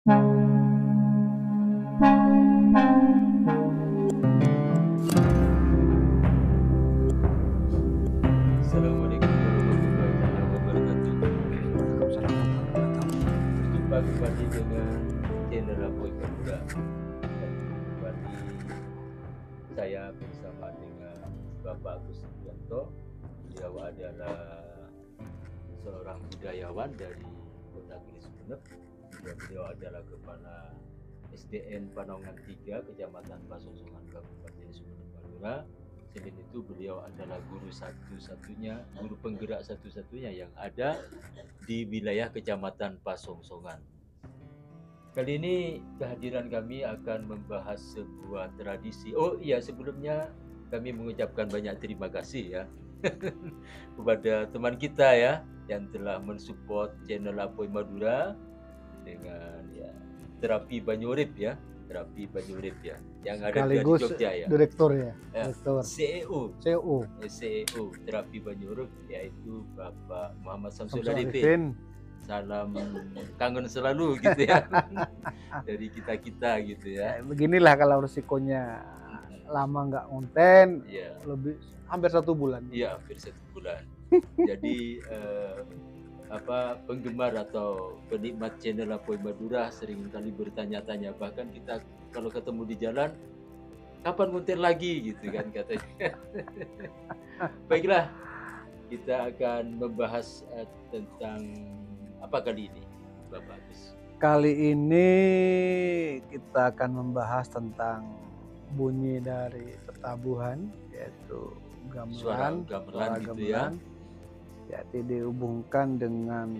Assalamualaikum warahmatullahi taala wabarakatuh. Waalaikumsalam warahmatullahi wabarakatuh. Berjumpa kembali dengan channel Apoy Madura. Dan kembali saya bersama dengan Bapak Agus Subianto. Beliau adalah seorang budayawan dari Kota Giri Sumeneb. Beliau adalah Kepala SDN Panongan 3, Kecamatan Pasongsongan, Kabupaten Sumeneb Madura. Selain itu beliau adalah guru satu-satunya, guru penggerak satu-satunya yang ada di wilayah Kecamatan Pasongsongan. Kali ini kehadiran kami akan membahas sebuah tradisi. Oh iya, sebelumnya kami mengucapkan banyak terima kasih ya kepada teman kita ya yang telah mensupport channel Apoy Madura dengan ya terapi Banyurip ya, yang ada di Sekaligus Jogja ya. direktur ya, Ya, direktur CEO terapi Banyurip, yaitu Bapak Muhammad Samsul Samsul Arifin. Arifin. Salam kangen selalu gitu ya dari kita gitu ya. Beginilah kalau resikonya lama nggak konten, Iya, lebih hampir 1 bulan. iya hampir 1 bulan. Jadi penggemar atau penikmat channel Apoy Madura sering kali bertanya-tanya, bahkan kita kalau ketemu di jalan, kapan konten lagi gitu kan katanya. Baiklah, kita akan membahas tentang apa kali ini, Bapak Agus? Kali ini kita akan membahas tentang bunyi dari tetabuhan, yaitu Suara gamelan, gamelan gitu ya. yaitu dihubungkan dengan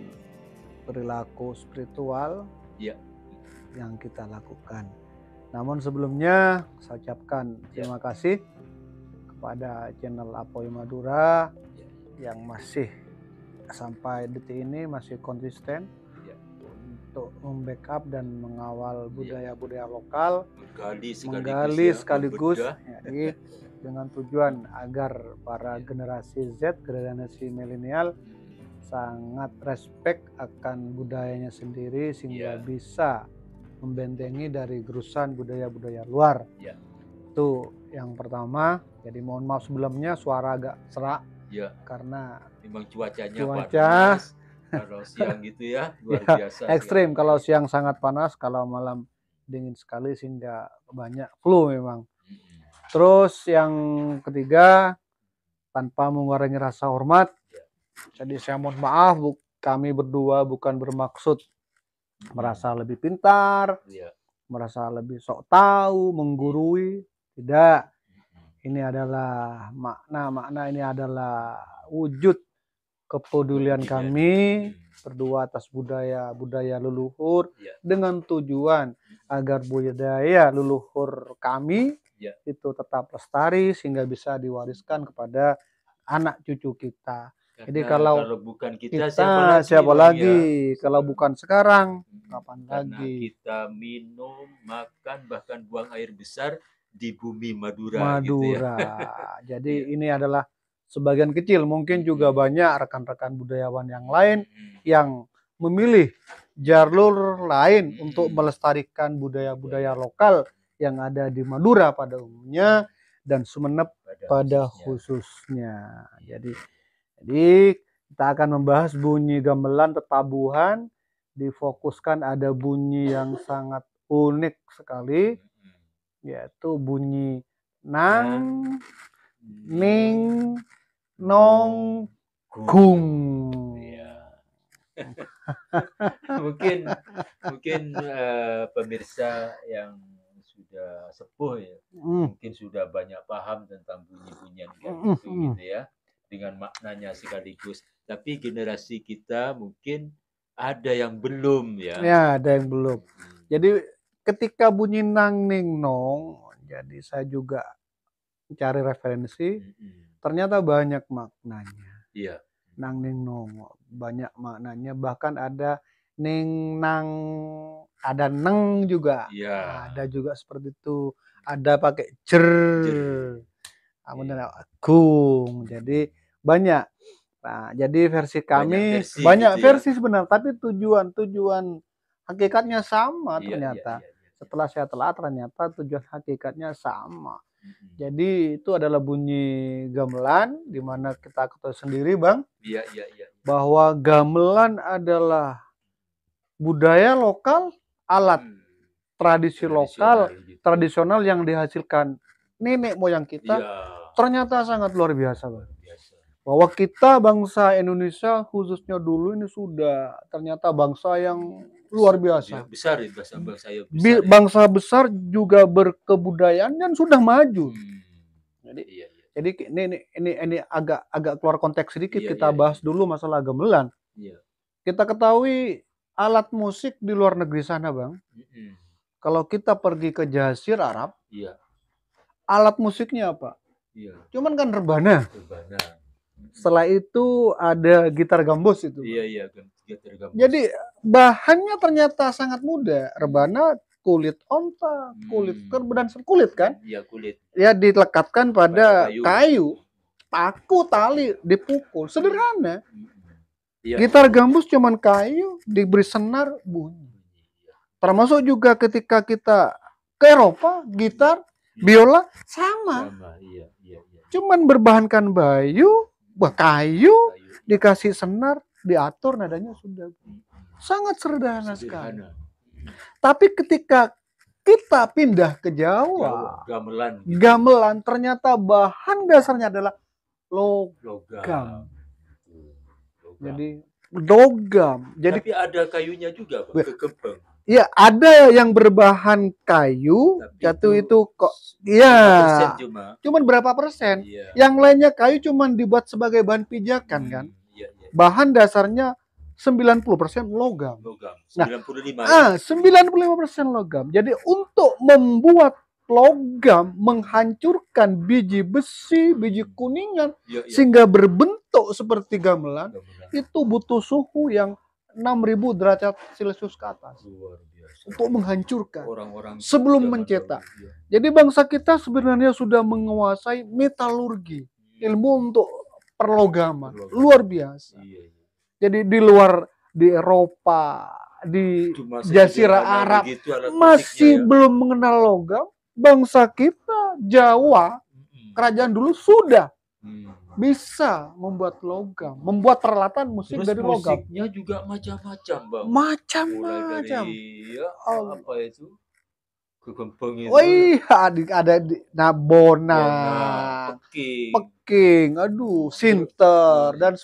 perilaku spiritual Iya. yang kita lakukan. Namun sebelumnya saya ucapkan terima kasih kepada channel Apoy Madura yang masih sampai detik ini masih konsisten untuk membackup dan mengawal budaya-budaya lokal, menggali sekaligus jadi dengan tujuan agar para generasi Z, generasi milenial sangat respect akan budayanya sendiri sehingga bisa membentengi dari gerusan budaya-budaya luar. Itu yang pertama. Jadi mohon maaf sebelumnya suara agak serak karena memang cuacanya panas. Kalau siang gitu ya luar biasa ekstrim. Kalau siang sangat panas, kalau malam dingin sekali sehingga banyak flu memang. Terus yang ketiga, tanpa mengurangi rasa hormat, jadi saya mohon maaf, kami berdua bukan bermaksud merasa lebih pintar, merasa lebih sok tahu, menggurui, tidak. Ini adalah makna ini adalah wujud kepedulian kami berdua atas budaya leluhur dengan tujuan agar budaya leluhur kami itu tetap lestari sehingga bisa diwariskan kepada anak cucu kita. Jadi kalau bukan kita siapa lagi? Kalau bukan sekarang, kapan Karena lagi? kita minum, makan, bahkan buang air besar di bumi Madura. Gitu ya. Jadi ini adalah sebagian kecil, mungkin juga banyak rekan-rekan budayawan yang lain yang memilih jalur lain untuk melestarikan budaya-budaya lokal yang ada di Madura pada umumnya dan Sumeneb pada khususnya. Jadi kita akan membahas bunyi gamelan tetabuhan, difokuskan ada bunyi yang sangat unik sekali, yaitu bunyi nang, ning, nong, gung. mungkin pemirsa yang sudah sepuh ya, mungkin sudah banyak paham tentang bunyi-bunyian gitu ya, dengan maknanya sekaligus. Tapi generasi kita mungkin ada yang belum ya. Ya, ada yang belum. Jadi ketika bunyi nang, ning, nong, jadi saya juga cari referensi, ternyata banyak maknanya. Iya. Nang, ning, nong, banyak maknanya. Bahkan ada ning, nang, ada neng juga. Ada juga seperti itu. Ada pakai jer. Gung. Jadi banyak. Nah, jadi versi kami banyak versi sebenarnya, tapi tujuan hakikatnya sama Iya, ternyata. iya. Setelah saya telah ternyata tujuan hakikatnya sama. Mm-mm. Jadi itu adalah bunyi gamelan, di mana kita ketahui sendiri Bang, Iya. bahwa gamelan adalah budaya lokal, alat Hmm. tradisi lokal, Gitu. tradisional yang dihasilkan nenek moyang kita. Iya. Ternyata sangat luar biasa Bang. Biasa. Bahwa kita bangsa Indonesia khususnya dulu ini sudah ternyata bangsa yang luar biasa. Besar ya, bangsa ya besar. Bangsa besar juga berkebudayaan dan sudah maju. Jadi, Iya. jadi ini agak keluar konteks sedikit. Iya, Kita bahas dulu masalah gamelan. Iya. Kita ketahui alat musik di luar negeri sana Bang. Kalau kita pergi ke Jazirah Arab, iya. Alat musiknya apa? Iya. Cuman kan rebana. Rebana. Setelah itu ada gitar gambus itu. Iya, gitar gambus. Jadi bahannya ternyata sangat mudah. Rebana kulit onta, kulit kerbau dan kulit kan? Iya, kulit. Ya dilekatkan pada kayu. Paku, tali, dipukul. Sederhana. Iya. Gitar gambus cuman kayu, diberi senar, bunyi. Termasuk juga ketika kita ke Eropa, gitar, biola sama. Iya. Cuman berbahankan kayu, dikasih senar, diatur nadanya sudah. Sangat sederhana sekali. Tapi ketika kita pindah ke Jawa, gamelan ternyata bahan dasarnya adalah logam. Jadi logam. Tapi ada kayunya juga, Bang, kekembang. Ya, ada yang berbahan kayu, jatuh itu kok. Iya. Cuman berapa persen? Iya. Yang lainnya kayu cuman dibuat sebagai bahan pijakan kan. Iya. Bahan dasarnya 90% logam. 95. Nah, 95% logam. Jadi untuk membuat logam menghancurkan biji besi, biji kuningan sehingga berbentuk seperti gamelan, itu butuh suhu yang 6.000 derajat Celcius ke atas. Luar biasa. Untuk menghancurkan orang-orang sebelum mencetak. Jadi bangsa kita sebenarnya sudah menguasai metalurgi, ilmu untuk perlogaman. Luar biasa. Jadi di Eropa, di Jazirah Arab masih belum mengenal logam. Bangsa kita Jawa, kerajaan dulu sudah bisa membuat logam, membuat peralatan musik. Terus dari logam. Musiknya juga macam-macam, Bang. Macam-macam. Apa itu? Kegembang itu. Wih, ada Nabona, Peking, Sinter dan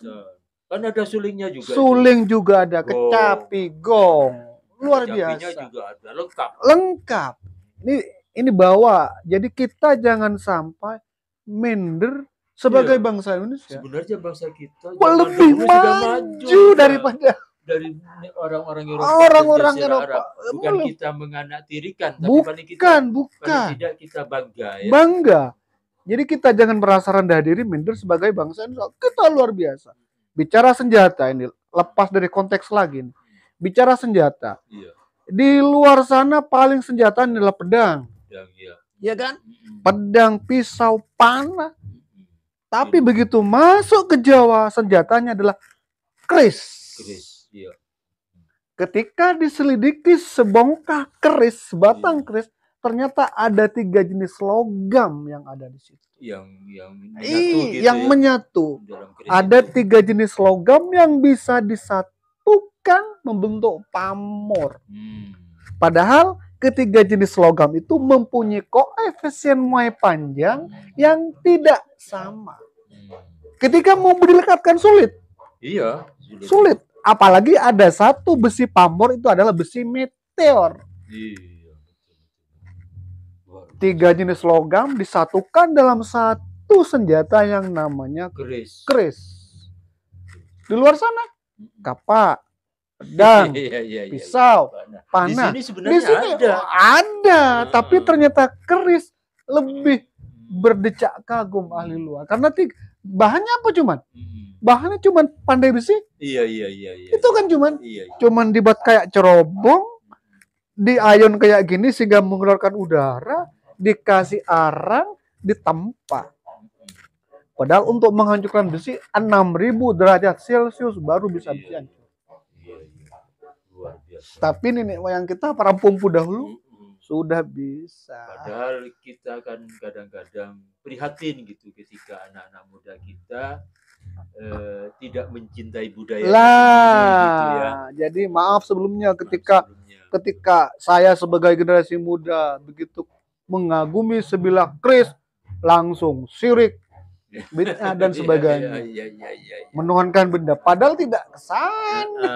kan ada sulingnya juga. Suling itu. Juga ada, kecapi, gong. Luar biasa. Juga ada, lengkap. Ini bawa. Jadi kita jangan sampai minder sebagai bangsa Indonesia. Sebenarnya bangsa kita lebih maju daripada dari orang-orang Eropa. Bukan kita menganaktirikan, tapi paling tidak kita bangga. Ya? Bangga. Jadi kita jangan merasa rendah diri, minder sebagai bangsa Indonesia. Kita luar biasa. Bicara senjata ini, lepas dari konteks lagi. Bicara senjata. Iya. Di luar sana paling senjata adalah pedang. Iya kan? Pedang, pisau, panah. Tapi begitu masuk ke Jawa, senjatanya adalah keris. Iya. Ketika diselidiki sebongkah keris, sebatang keris, ternyata ada 3 jenis logam yang ada di situ. Yang menyatu. Ada 3 jenis logam yang bisa disatukan membentuk pamor. Padahal ketiga jenis logam itu mempunyai koefisien muai panjang yang tidak sama. Ketika mau dilekatkan sulit. Iya. Sulit. Apalagi ada satu besi pamor, itu adalah besi meteor. Iya. 3 jenis logam disatukan dalam satu senjata yang namanya keris. Di luar sana kapak, pedang, pisau, panah. Di sini ada. Tapi ternyata keris lebih berdecak kagum ahli luar. Karena bahannya apa cuman? Bahannya cuman pandai besi. Iya. Itu kan cuman dibuat kayak cerobong, diayon kayak gini sehingga mengeluarkan udara, dikasih arang, ditempa. Padahal untuk menghancurkan besi 6.000 derajat Celcius baru bisa dihancurkan. Luar biasa. Tapi nenek moyang kita para pempu dahulu sudah bisa. Padahal kita kan kadang-kadang prihatin gitu ketika anak-anak muda kita tidak mencintai budaya gitu ya. Jadi maaf sebelumnya ketika saya sebagai generasi muda begitu mengagumi sebilah keris, langsung syirik, bid'ah dan sebagainya. Menuhankan benda, padahal tidak ke sana.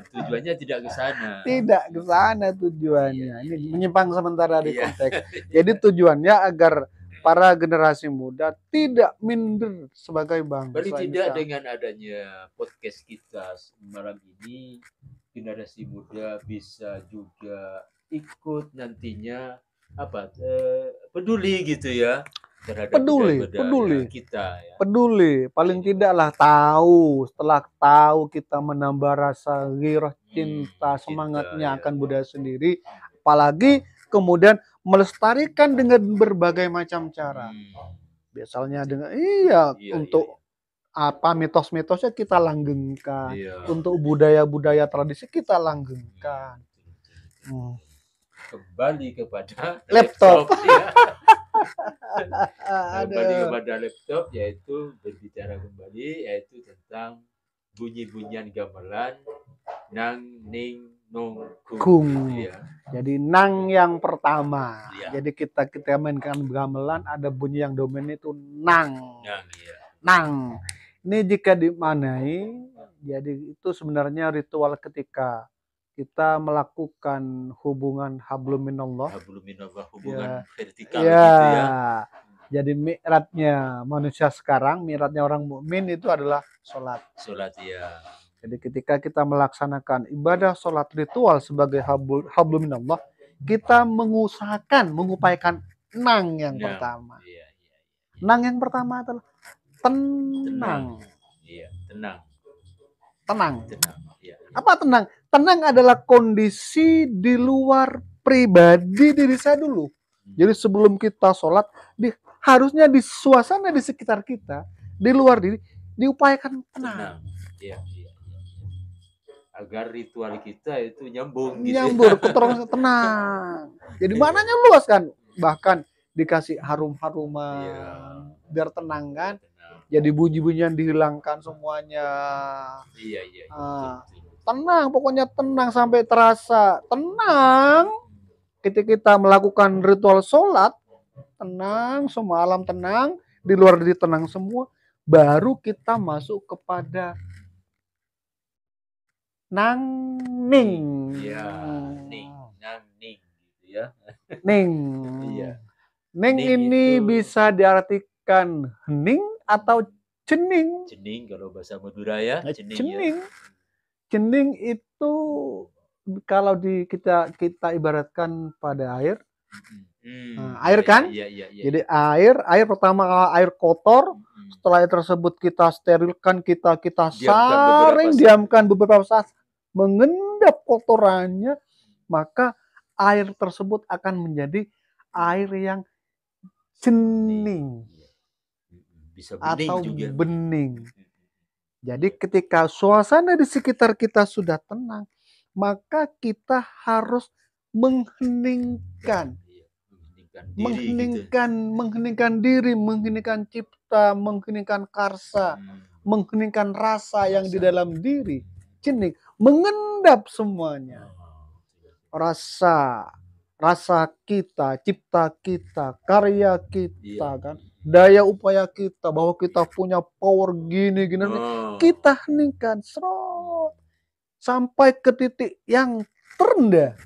Tujuannya tidak ke sana. Tidak ke sana tujuannya. Ini menyimpang sementara di konteks. Jadi tujuannya agar para generasi muda tidak minder sebagai bangsa. Berarti tidak dengan adanya podcast kita malam ini, generasi muda bisa juga ikut nantinya peduli gitu ya terhadap peduli kita ya. Peduli, paling tidaklah tahu, setelah tahu kita menambah rasa ghirah, cinta, semangatnya akan budaya sendiri, apalagi kemudian melestarikan dengan berbagai macam cara. Biasanya dengan untuk apa mitos-mitosnya kita langgengkan, untuk budaya-budaya tradisi kita langgengkan. Kembali kepada laptop. Kembali kepada laptop, yaitu berbicara kembali yaitu tentang bunyi-bunyian gamelan nang ning nong kung. Jadi nang yang pertama. Jadi kita mainkan gamelan ada bunyi yang dominan itu nang. Nang. Ini jika dimanai, jadi itu sebenarnya ritual ketika kita melakukan hubungan hablum minallah, hubungan vertikal gitu ya. Jadi mi'ratnya manusia sekarang, mi'ratnya orang mukmin itu adalah sholat. Ya. Jadi ketika kita melaksanakan ibadah sholat ritual sebagai hablum minallah, kita mengupayakan nang yang pertama. Nang yang pertama adalah tenang. Tenang. Apa tenang? Tenang adalah kondisi di luar pribadi diri saya dulu. Jadi sebelum kita sholat, harusnya di suasana di sekitar kita, di luar diri, diupayakan tenang. Agar ritual kita itu nyambung. Nyambur, tenang. Jadi mananya luas kan? Bahkan dikasih harum-haruman, biar tenang kan? Jadi bunyi-bunyian dihilangkan semuanya. Tenang, pokoknya tenang sampai terasa tenang. Ketika kita melakukan ritual sholat, tenang, semua alam tenang, di luar diri tenang semua, baru kita masuk kepada nang ning. Ning gitu ya. Ning. Ning ini bisa diartikan hening atau cening. Cening kalau bahasa Madura ya. Cening. Cening itu kalau kita ibaratkan pada air. Air kan? Jadi air pertama air kotor, setelah air tersebut kita sterilkan, kita saring, diamkan beberapa saat, mengendap kotorannya, maka air tersebut akan menjadi air yang cening atau bening. Jadi ketika suasana di sekitar kita sudah tenang, maka kita harus mengheningkan diri, mengheningkan cipta, mengheningkan karsa, mengheningkan rasa yang di dalam diri. Cening, mengendap semuanya. Rasa kita, cipta kita, karya kita kan. Daya upaya kita, bahwa kita punya power gini. Kita heningkan sampai ke titik yang terendah.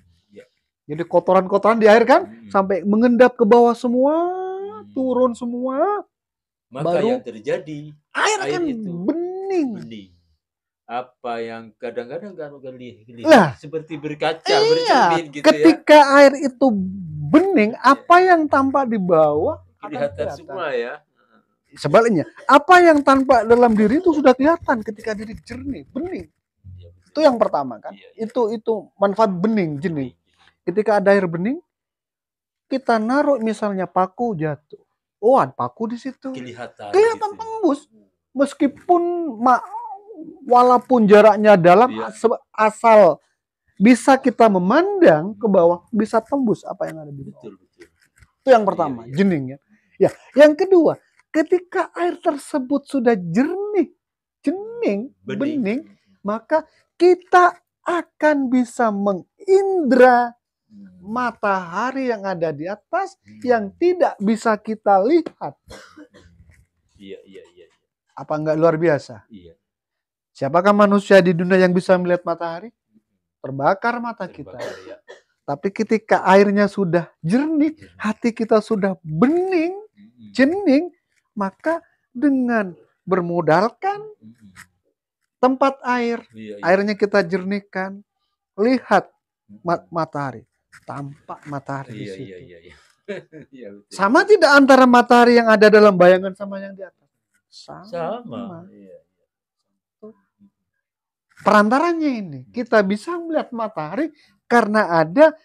Jadi kotoran-kotoran di air kan, sampai mengendap ke bawah semua, turun semua. Maka baru yang terjadi, air kan itu bening. Apa yang kadang-kadang kan seperti berkaca, bercermin gitu. Ketika air itu bening, apa yang tampak di bawah kelihatan semua ya. Sebaliknya, apa yang tampak dalam diri itu sudah kelihatan ketika diri jernih, bening. Itu yang pertama kan. Itu manfaat bening, jernih. Ketika ada air bening, kita naruh misalnya paku jatuh. Oh, ada paku di situ. Kelihatan gitu. Tembus. Meskipun walaupun jaraknya dalam, asal bisa kita memandang ke bawah, bisa tembus apa yang ada di bawah. Betul, betul. Itu yang pertama, Iya, iya. jening ya. Ya, yang kedua, ketika air tersebut sudah jernih, bening, maka kita akan bisa mengindra matahari yang ada di atas yang tidak bisa kita lihat. Iya, iya, iya. Apa enggak luar biasa? Iya. Siapakah manusia di dunia yang bisa melihat matahari? Terbakar mata kita. Terbakar, ya. Tapi ketika airnya sudah jernih, hati kita sudah bening, jening, maka dengan bermodalkan tempat air, Iya, iya. airnya kita jernihkan, lihat matahari, tampak matahari di Iya, situ. iya, iya, iya. Iya, betul. Sama tidak antara matahari yang ada dalam bayangan sama yang di atas? Sama. Iya. Perantaranya ini, kita bisa melihat matahari karena ada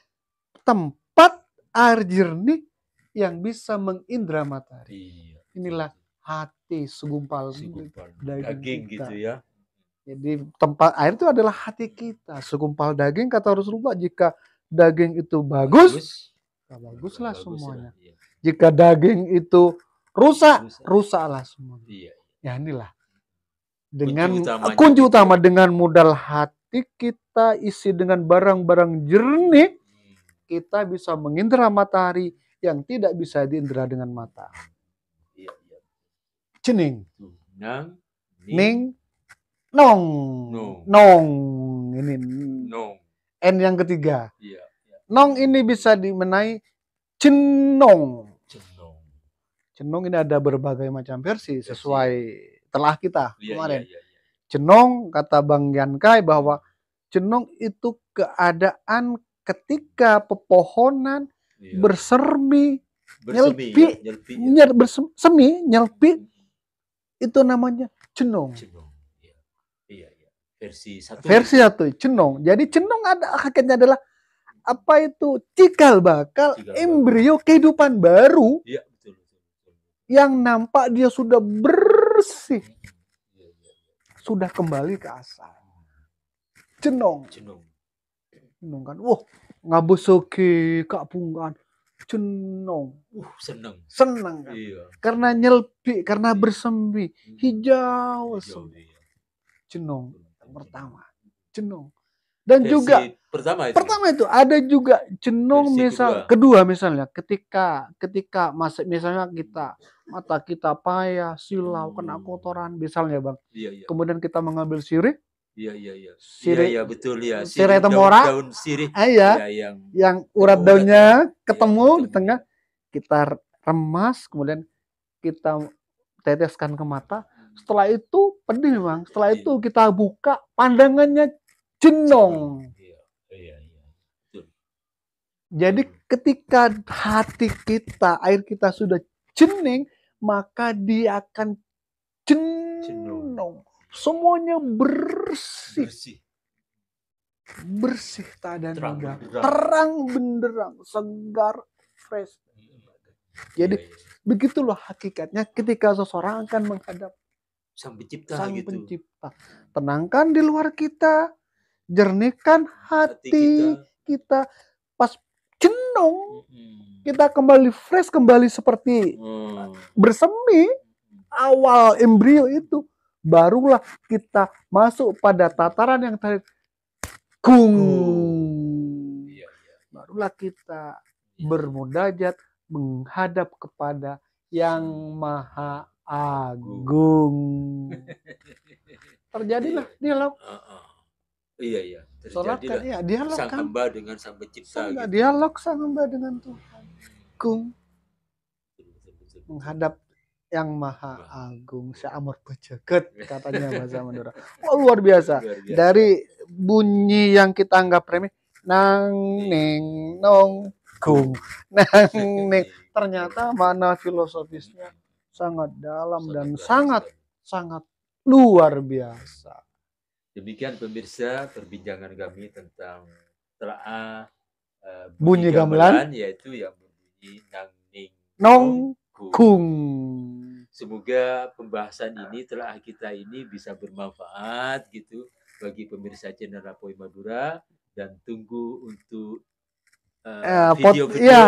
tempat air jernih yang bisa mengindra matahari. Iya. Inilah hati segumpal daging kita. gitu ya. Jadi tempat air itu adalah hati kita. Segumpal daging, kata Rasulullah, jika daging itu bagus, baguslah semuanya. Iya. Jika daging itu rusaklah semuanya. Iya. Ya inilah. Dengan kunci utama dengan modal hati kita isi dengan barang-barang jernih, kita bisa mengindra matahari yang tidak bisa diindra dengan mata. Iya, iya. Cening. Nang, ning, nong. Ini nong. N yang ketiga. Iya, iya. Nong ini bisa dimenai cenong. Cenong ini ada berbagai macam versi sesuai telah kita kemarin. Iya. Cenong, kata Bang Yankai bahwa cenong itu keadaan ketika pepohonan bersemi, nyelpi, itu namanya cenong. Iya. Versi satu cenong. Jadi cenong ada hakikatnya adalah apa itu? Cikal bakal embrio kehidupan baru. Iya, betul. Yang nampak dia sudah bersih. Sudah kembali ke asal. Cenong kan. Wah, ngabesoke Kak Punggan. Cenong. Senang kan. Iya. Karena nyelpi, karena bersemi, hijau semua. Cenong yang pertama. Cenong. Dan versi juga pertama itu ada juga cenong kedua misalnya ketika misalnya mata kita payah, silau, kena kotoran misalnya Bang. Iya. Kemudian kita mengambil sirih. Iya. Iya, betul ya. Sirih temora. Daun sirih. Yang urat daunnya ketemu di tengah, kita remas, kemudian kita teteskan ke mata. Setelah itu pedih Bang. Setelah itu kita buka, pandangannya cenong. Iya. Jadi ketika hati kita, air kita sudah cening, maka dia akan cenong. Semuanya bersih. Bersih tak ada noda. Terang benderang, segar, fresh. Jadi begitulah hakikatnya ketika seseorang akan menghadap Sang Pencipta. Tenangkan di luar kita, jernihkan hati kita. Pas cenong, kita kembali fresh, kembali seperti bersemi awal embrio itu. Barulah kita masuk pada tataran yang tadi kung. Barulah kita bermunajat menghadap kepada yang Maha Agung. Terjadilah dialog. Iya. Terjadilah dialog sang hamba dengan Sang Pencipta. Dialog sang hamba dengan Tuhan. Kung. Menghadap yang Maha Agung, Seamor Bejaget katanya bahasa Madura. Wah, luar biasa. Dari bunyi yang kita anggap remeh, nang ning nong kung, nang ning, ternyata makna filosofisnya sangat dalam dan sangat luar biasa. Demikian pemirsa perbincangan kami tentang telaah bunyi gamelan, yaitu yang berbunyi nang ning nong kung. Semoga pembahasan ini telaah kita ini bisa bermanfaat gitu bagi pemirsa channel Rapoi Madura dan tunggu untuk Selanjutnya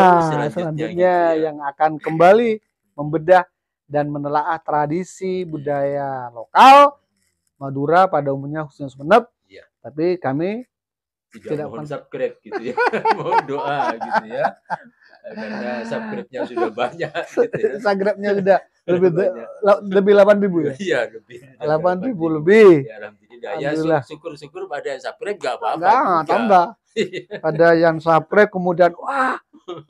selanjutnya gitu ya. yang akan kembali membedah dan menelaah tradisi budaya lokal Madura pada umumnya khususnya Sumeneb. Iya. Tapi kami tidak mohon subscribe gitu ya. Mohon doa gitu ya. Karena subscribe-nya sudah banyak gitu ya. Subscribe-nya sudah lebih 8.000 ya. Iya, lebih. 8.000 lebih. Ya, alhamdulillah. Ya, syukur-syukur pada yang subscribe enggak apa-apa. Enggak, tambah. Pada yang subscribe kemudian wah,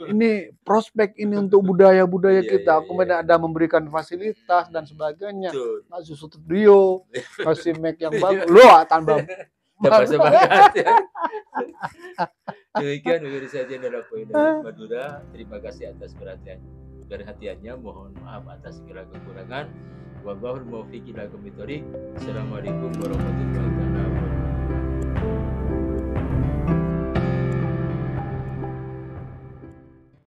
ini prospek ini untuk budaya-budaya kita. Kemudian ada memberikan fasilitas dan sebagainya. Ngasih studio, ngasih mic yang bagus. Loh, tambah semangat ya. Demikian pemirsa Channel Poin Madura. Terima kasih atas perhatiannya. Mohon maaf atas segala kekurangan. Wallahul muwaffiq ila aqwamit thoriq. Assalamualaikum warahmatullahi wabarakatuh.